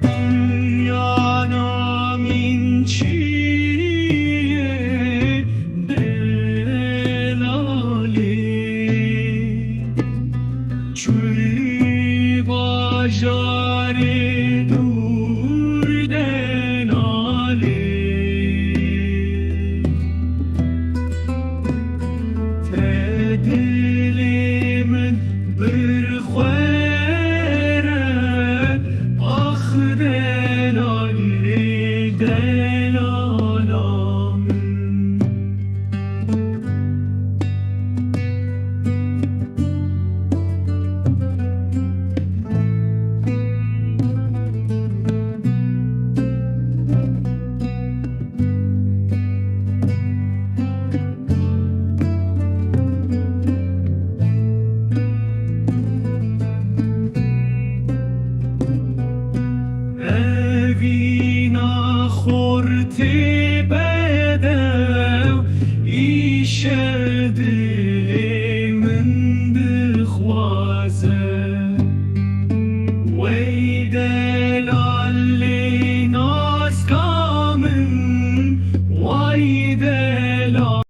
Dünyana min çiğe delali Çölü bajare dur denali Te dilimin bir khwere Ah delali delalam Evina khorti bedev İşe dilimin bikhwaze Wey delali